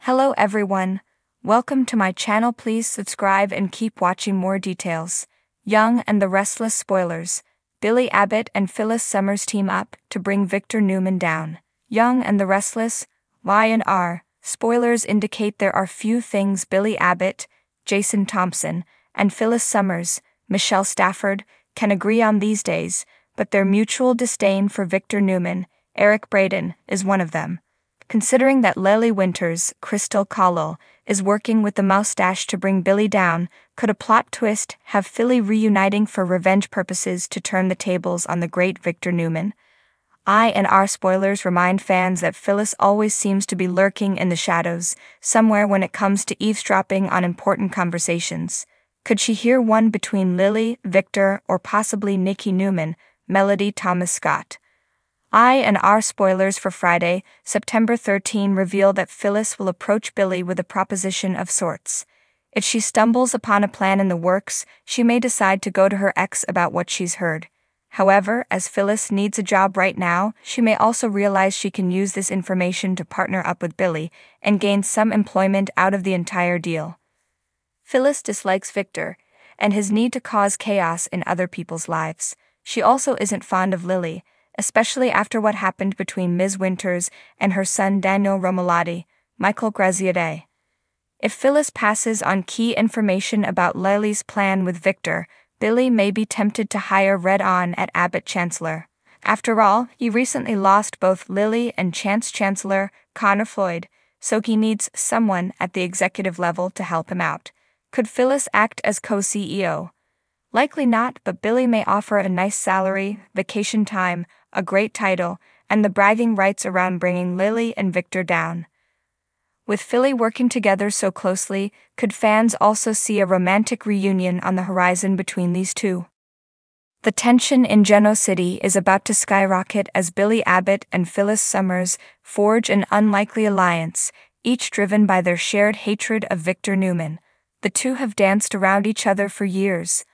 Hello everyone, welcome to my channel. Please subscribe and keep watching more details. Young and the Restless spoilers. Billy Abbott and Phyllis Summers team up to bring Victor Newman down. Young and the Restless, Y&R. Spoilers indicate there are few things Billy Abbott, Jason Thompson, and Phyllis Summers, Michelle Stafford, can agree on these days, but their mutual disdain for Victor Newman, Eric Braeden, is one of them. Considering that Lily Winters, Crystal Cowell, is working with the mustache to bring Billy down, could a plot twist have Philly reuniting for revenge purposes to turn the tables on the great Victor Newman? I&R spoilers remind fans that Phyllis always seems to be lurking in the shadows, somewhere when it comes to eavesdropping on important conversations. Could she hear one between Lily, Victor, or possibly Nikki Newman, Melody Thomas Scott? I&R spoilers for Friday, September 13 reveal that Phyllis will approach Billy with a proposition of sorts. If she stumbles upon a plan in the works, she may decide to go to her ex about what she's heard. However, as Phyllis needs a job right now, she may also realize she can use this information to partner up with Billy and gain some employment out of the entire deal. Phyllis dislikes Victor and his need to cause chaos in other people's lives. She also isn't fond of Lily, especially after what happened between Ms. Winters and her son Daniel Romolati, Michael Graziadei. If Phyllis passes on key information about Lily's plan with Victor, Billy may be tempted to hire Red on at Abbott Chancellor. After all, he recently lost both Lily and Chance Chancellor Connor Floyd, so he needs someone at the executive level to help him out. Could Phyllis act as co-CEO? Likely not, but Billy may offer a nice salary, vacation time, a great title, and the bragging rights around bringing Lily and Victor down. With Philly working together so closely, could fans also see a romantic reunion on the horizon between these two? The tension in Geno City is about to skyrocket as Billy Abbott and Phyllis Summers forge an unlikely alliance, each driven by their shared hatred of Victor Newman. The two have danced around each other for years,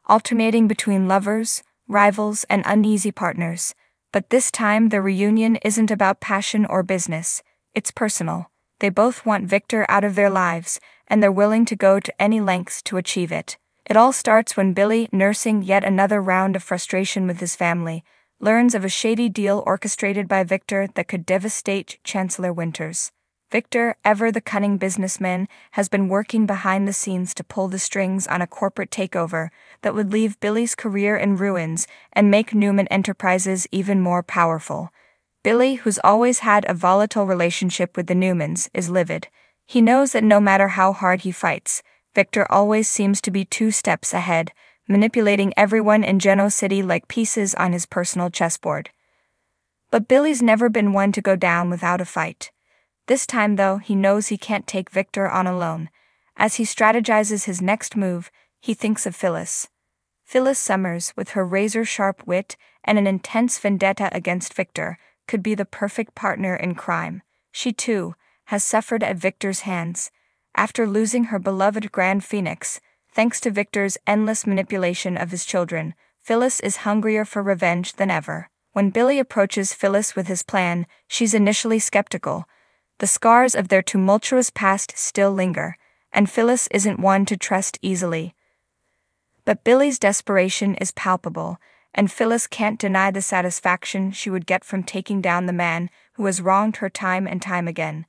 alternating between lovers, rivals, and uneasy partners. But this time their reunion isn't about passion or business, it's personal. They both want Victor out of their lives, and they're willing to go to any lengths to achieve it. It all starts when Billy, nursing yet another round of frustration with his family, learns of a shady deal orchestrated by Victor that could devastate Chancellor Winters. Victor, ever the cunning businessman, has been working behind the scenes to pull the strings on a corporate takeover that would leave Billy's career in ruins and make Newman Enterprises even more powerful. Billy, who's always had a volatile relationship with the Newmans, is livid. He knows that no matter how hard he fights, Victor always seems to be 2 steps ahead, manipulating everyone in Geno City like pieces on his personal chessboard. But Billy's never been one to go down without a fight. This time, though, he knows he can't take Victor on alone. As he strategizes his next move, he thinks of Phyllis. Phyllis Summers, with her razor-sharp wit and an intense vendetta against Victor, could be the perfect partner in crime. She, too, has suffered at Victor's hands. After losing her beloved Grand Phoenix, thanks to Victor's endless manipulation of his children, Phyllis is hungrier for revenge than ever. When Billy approaches Phyllis with his plan, she's initially skeptical. The scars of their tumultuous past still linger, and Phyllis isn't one to trust easily. But Billy's desperation is palpable, and Phyllis can't deny the satisfaction she would get from taking down the man who has wronged her time and time again.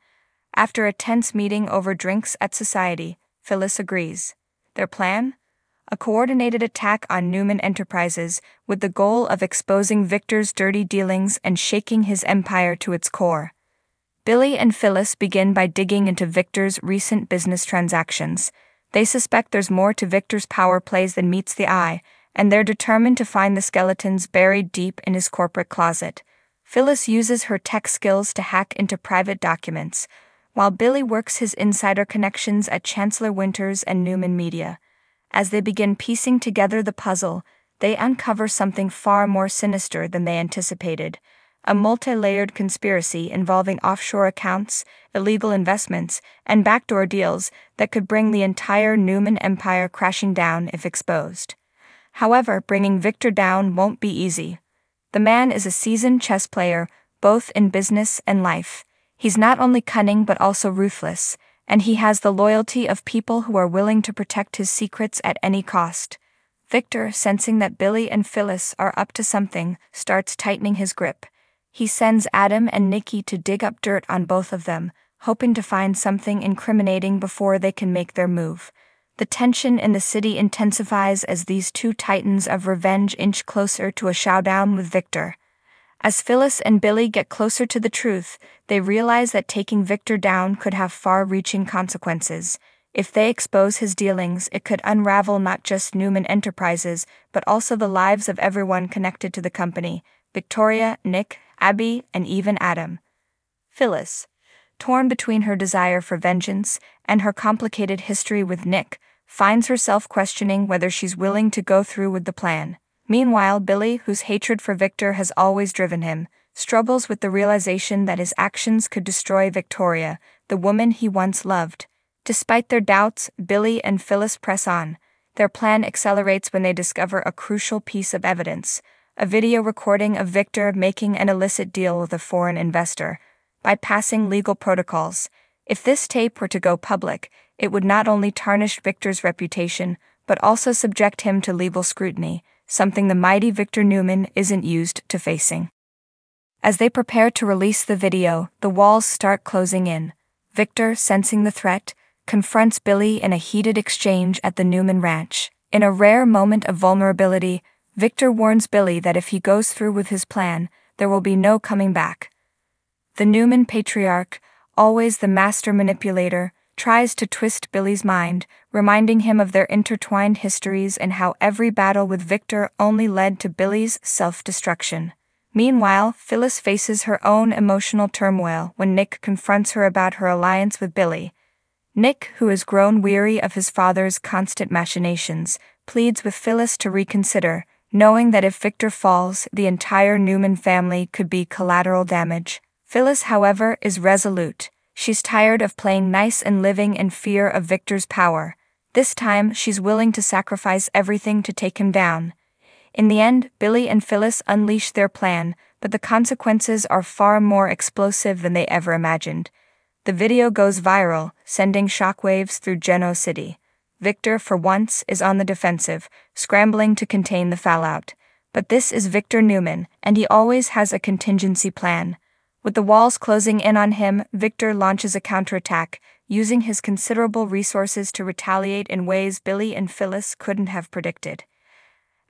After a tense meeting over drinks at Society, Phyllis agrees. Their plan? A coordinated attack on Newman Enterprises with the goal of exposing Victor's dirty dealings and shaking his empire to its core. Billy and Phyllis begin by digging into Victor's recent business transactions. They suspect there's more to Victor's power plays than meets the eye, and they're determined to find the skeletons buried deep in his corporate closet. Phyllis uses her tech skills to hack into private documents, while Billy works his insider connections at Chancellor Winters and Newman Media. As they begin piecing together the puzzle, they uncover something far more sinister than they anticipated. A multi-layered conspiracy involving offshore accounts, illegal investments, and backdoor deals that could bring the entire Newman empire crashing down if exposed. However, bringing Victor down won't be easy. The man is a seasoned chess player, both in business and life. He's not only cunning but also ruthless, and he has the loyalty of people who are willing to protect his secrets at any cost. Victor, sensing that Billy and Phyllis are up to something, starts tightening his grip. He sends Adam and Nikki to dig up dirt on both of them, hoping to find something incriminating before they can make their move. The tension in the city intensifies as these two titans of revenge inch closer to a showdown with Victor. As Phyllis and Billy get closer to the truth, they realize that taking Victor down could have far-reaching consequences. If they expose his dealings, it could unravel not just Newman Enterprises, but also the lives of everyone connected to the company: Victoria, Nick, Abby, and even Adam. Phyllis, torn between her desire for vengeance and her complicated history with Nick, finds herself questioning whether she's willing to go through with the plan. Meanwhile, Billy, whose hatred for Victor has always driven him, struggles with the realization that his actions could destroy Victoria, the woman he once loved. Despite their doubts, Billy and Phyllis press on. Their plan accelerates when they discover a crucial piece of evidence: a video recording of Victor making an illicit deal with a foreign investor, bypassing legal protocols. If this tape were to go public, it would not only tarnish Victor's reputation, but also subject him to legal scrutiny, something the mighty Victor Newman isn't used to facing. As they prepare to release the video, the walls start closing in. Victor, sensing the threat, confronts Billy in a heated exchange at the Newman ranch. In a rare moment of vulnerability, Victor warns Billy that if he goes through with his plan, there will be no coming back. The Newman patriarch, always the master manipulator, tries to twist Billy's mind, reminding him of their intertwined histories and how every battle with Victor only led to Billy's self-destruction. Meanwhile, Phyllis faces her own emotional turmoil when Nick confronts her about her alliance with Billy. Nick, who has grown weary of his father's constant machinations, pleads with Phyllis to reconsider, knowing that if Victor falls, the entire Newman family could be collateral damage. Phyllis, however, is resolute. She's tired of playing nice and living in fear of Victor's power. This time, she's willing to sacrifice everything to take him down. In the end, Billy and Phyllis unleash their plan, but the consequences are far more explosive than they ever imagined. The video goes viral, sending shockwaves through Geno City. Victor, for once, is on the defensive, scrambling to contain the fallout. But this is Victor Newman, and he always has a contingency plan. With the walls closing in on him, Victor launches a counterattack, using his considerable resources to retaliate in ways Billy and Phyllis couldn't have predicted.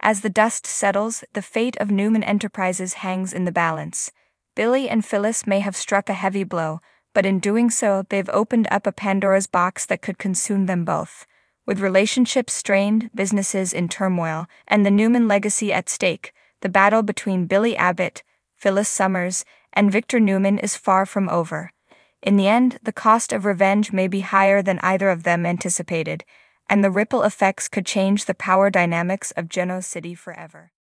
As the dust settles, the fate of Newman Enterprises hangs in the balance. Billy and Phyllis may have struck a heavy blow, but in doing so, they've opened up a Pandora's box that could consume them both. With relationships strained, businesses in turmoil, and the Newman legacy at stake, the battle between Billy Abbott, Phyllis Summers, and Victor Newman is far from over. In the end, the cost of revenge may be higher than either of them anticipated, and the ripple effects could change the power dynamics of Geno City forever.